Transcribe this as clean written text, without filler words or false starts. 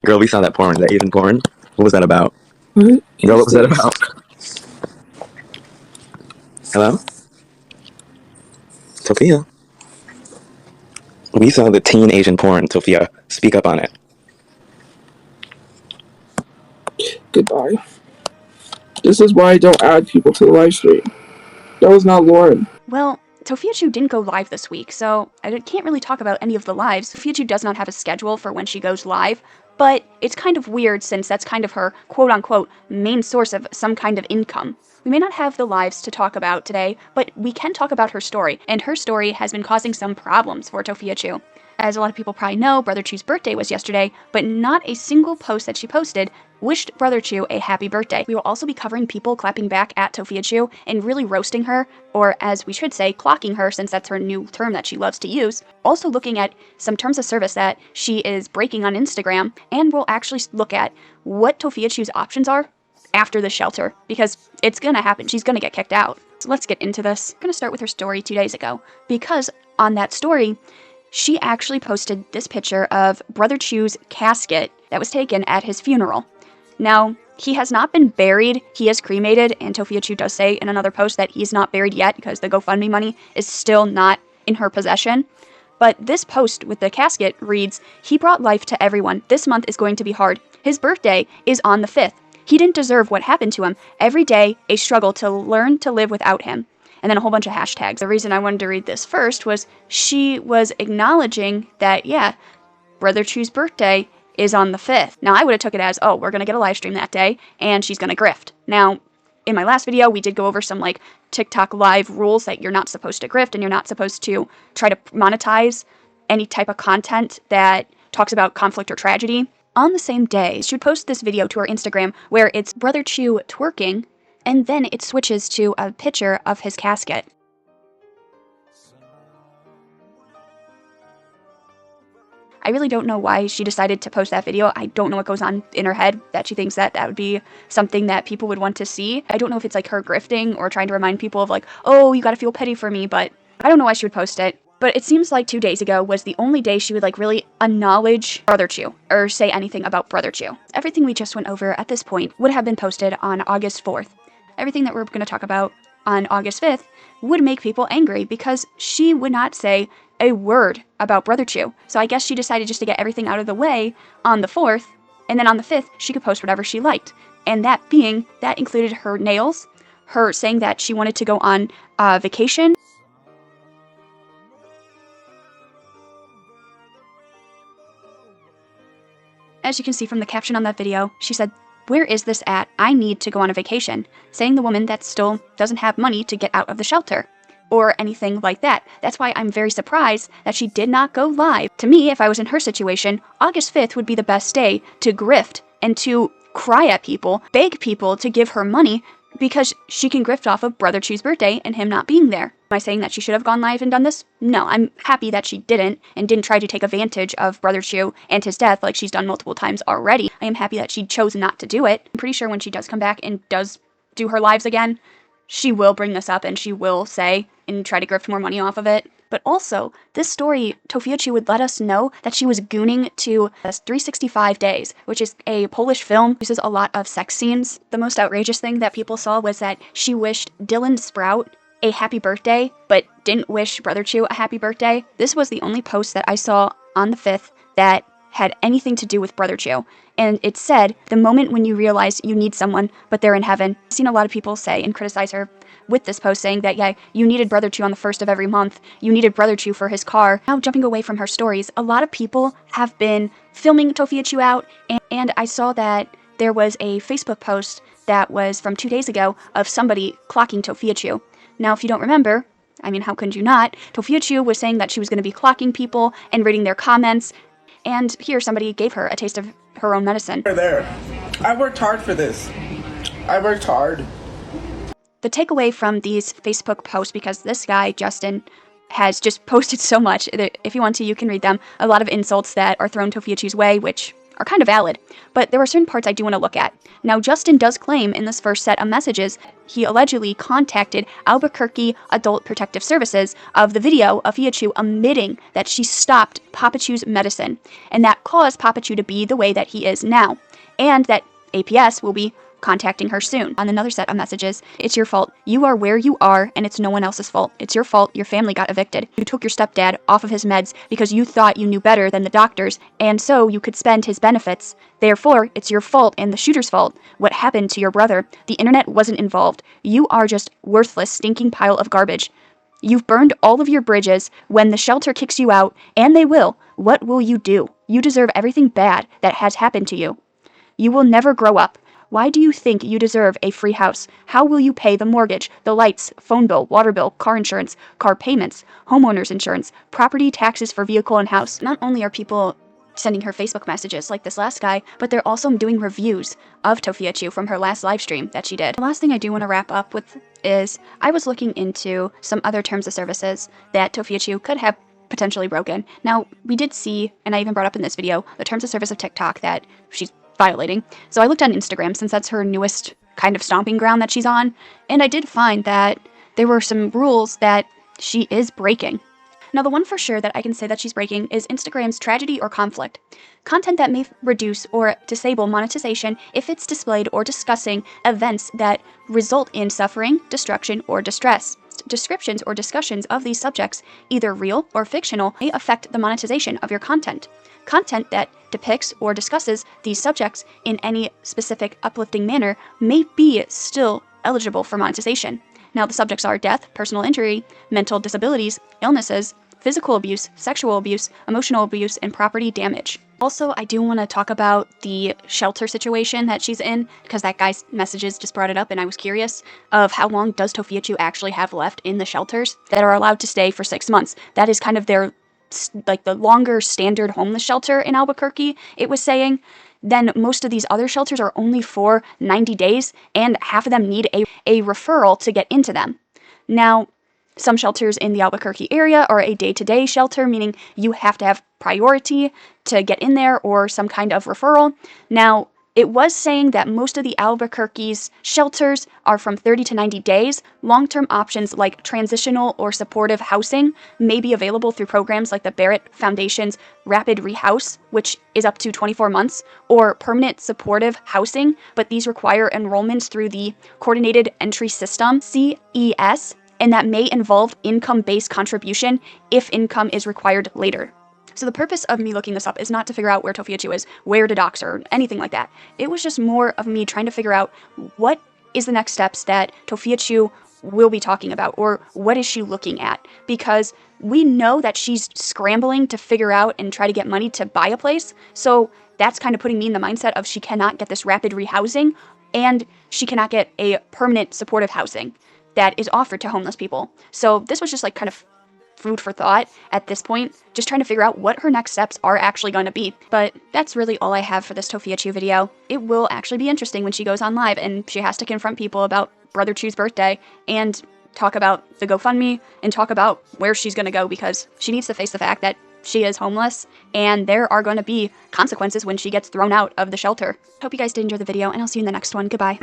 Girl, we saw that porn, that Asian porn. What was that about? What? Girl, what was that about? Hello? Tophia? We saw the teen Asian porn, Tophia. Speak up on it. Goodbye. This is why I don't add people to the live stream. That was not Lauren. Well, Tophia didn't go live this week, so I can't really talk about any of the lives. Tophia does not have a schedule for when she goes live, but it's kind of weird since that's kind of her quote-unquote main source of some kind of income. We may not have the lives to talk about today, but we can talk about her story, and her story has been causing some problems for Tophia. As a lot of people probably know, brotherchu's birthday was yesterday, but not a single post that she posted wished brotherchu a happy birthday. We will also be covering people clapping back at Tophia and really roasting her, or as we should say, clocking her since that's her new term that she loves to use. Also looking at some terms of service that she is breaking on Instagram, and we'll actually look at what Tophia's options are after the shelter, because it's gonna happen. She's gonna get kicked out. So let's get into this. I'm gonna start with her story 2 days ago, because on that story, she actually posted this picture of brotherchu's casket that was taken at his funeral. Now, he has not been buried, he is cremated, and Tophia does say in another post that he's not buried yet because the GoFundMe money is still not in her possession. But this post with the casket reads, "He brought life to everyone. This month is going to be hard. His birthday is on the 5th. He didn't deserve what happened to him. Every day, a struggle to learn to live without him." And then a whole bunch of hashtags. The reason I wanted to read this first was she was acknowledging that, yeah, brotherchu's birthday is on the 5th. Now, I would have took it as, oh, we're going to get a live stream that day, and she's going to grift. Now, in my last video, we did go over some, like, TikTok live rules that you're not supposed to grift, and you're not supposed to try to monetize any type of content that talks about conflict or tragedy. On the same day, she would post this video to her Instagram where it's brotherchu twerking, and then it switches to a picture of his casket. I really don't know why she decided to post that video. I don't know what goes on in her head that she thinks that that would be something that people would want to see. I don't know if it's like her grifting or trying to remind people of like, oh, you gotta feel pity for me, but I don't know why she would post it. But it seems like 2 days ago was the only day she would like really acknowledge brotherchu or say anything about brotherchu. Everything we just went over at this point would have been posted on August 4th. Everything that we're going to talk about on August 5th would make people angry because she would not say a word about brotherchu. So I guess she decided just to get everything out of the way on the 4th, and then on the 5th, she could post whatever she liked. And that included her nails, her saying that she wanted to go on vacation. As you can see from the caption on that video, she said, "Where is this at? I need to go on a vacation," saying the woman that still doesn't have money to get out of the shelter, or anything like that. That's why I'm very surprised that she did not go live. To me, if I was in her situation, August 5th would be the best day to grift and to cry at people, beg people to give her money, because she can grift off of brotherchu's birthday and him not being there. Am I saying that she should have gone live and done this? No, I'm happy that she didn't and didn't try to take advantage of brotherchu and his death like she's done multiple times already. I am happy that she chose not to do it. I'm pretty sure when she does come back and does do her lives again, she will bring this up and she will say and try to grift more money off of it. But also, this story, Tophia would let us know that she was gooning to 365 Days, which is a Polish film, uses a lot of sex scenes. The most outrageous thing that people saw was that she wished Dylan Sprout a happy birthday, but didn't wish brotherchu a happy birthday. This was the only post that I saw on the 5th that had anything to do with brotherchu. And it said, "The moment when you realize you need someone, but they're in heaven." I've seen a lot of people say and criticize her with this post saying that, yeah, you needed brotherchu on the 1st of every month. You needed brotherchu for his car. Now, jumping away from her stories, a lot of people have been filming Tophia out, and I saw that there was a Facebook post that was from 2 days ago of somebody clocking Tophia. Now, if you don't remember, I mean, how could you not? Tophia was saying that she was going to be clocking people and reading their comments, and here somebody gave her a taste of her own medicine. There. I worked hard for this. I worked hard. The takeaway from these Facebook posts, because this guy, Justin, has just posted so much, that if you want to, you can read them. A lot of insults that are thrown Tophia's way, which are kind of valid, but there are certain parts I do want to look at. Now, Justin does claim in this first set of messages he allegedly contacted Albuquerque Adult Protective Services of the video of Vtuber admitting that she stopped Papachu's medicine, and that caused Papachu to be the way that he is now, and that APS will be contacting her soon. On another set of messages, it's your fault. You are where you are, and it's no one else's fault. It's your fault your family got evicted. You took your stepdad off of his meds because you thought you knew better than the doctors, and so you could spend his benefits. Therefore, it's your fault and the shooter's fault. What happened to your brother? The internet wasn't involved. You are just worthless, stinking pile of garbage. You've burned all of your bridges. When the shelter kicks you out, and they will, what will you do? You deserve everything bad that has happened to you. You will never grow up. Why do you think you deserve a free house? How will you pay the mortgage, the lights, phone bill, water bill, car insurance, car payments, homeowner's insurance, property taxes for vehicle and house? Not only are people sending her Facebook messages like this last guy, but they're also doing reviews of Tophia from her last live stream that she did. The last thing I do want to wrap up with is I was looking into some other terms of services that Tophia could have potentially broken. Now, we did see, and I even brought up in this video, the terms of service of TikTok that she's violating. So I looked on Instagram, since that's her newest kind of stomping ground that she's on, and I did find that there were some rules that she is breaking. Now, the one for sure that I can say that she's breaking is Instagram's tragedy or conflict. Content that may reduce or disable monetization if it's displayed or discussing events that result in suffering, destruction, or distress. Descriptions or discussions of these subjects, either real or fictional, may affect the monetization of your content. Content that depicts or discusses these subjects in any specific uplifting manner may be still eligible for monetization. Now, the subjects are death, personal injury, mental disabilities, illnesses, physical abuse, sexual abuse, emotional abuse, and property damage. Also, I do want to talk about the shelter situation that she's in, because that guy's messages just brought it up, and I was curious of how long does Tophia actually have left in the shelters that are allowed to stay for 6 months. That is kind of their, like, the longer standard homeless shelter in Albuquerque, it was saying. Then most of these other shelters are only for 90 days, and half of them need a referral to get into them. Now, some shelters in the Albuquerque area are a day-to-day shelter, meaning you have to have priority to get in there or some kind of referral. Now, it was saying that most of the Albuquerque's shelters are from 30 to 90 days. Long-term options like transitional or supportive housing may be available through programs like the Barrett Foundation's Rapid Rehouse, which is up to 24 months, or permanent supportive housing, but these require enrollments through the Coordinated Entry System, CES, and that may involve income-based contribution if income is required later. So the purpose of me looking this up is not to figure out where Tophia is, where to dox her, or anything like that. It was just more of me trying to figure out what is the next steps that Tophia will be talking about, or what is she looking at? Because we know that she's scrambling to figure out and try to get money to buy a place, so that's kind of putting me in the mindset of she cannot get this rapid rehousing, and she cannot get a permanent supportive housing that is offered to homeless people. So this was just like kind of food for thought at this point, just trying to figure out what her next steps are actually going to be. But that's really all I have for this Tophia video. It will actually be interesting when she goes on live and she has to confront people about brotherchu's birthday and talk about the GoFundMe and talk about where she's going to go, because she needs to face the fact that she is homeless and there are going to be consequences when she gets thrown out of the shelter. Hope you guys did enjoy the video, and I'll see you in the next one. Goodbye.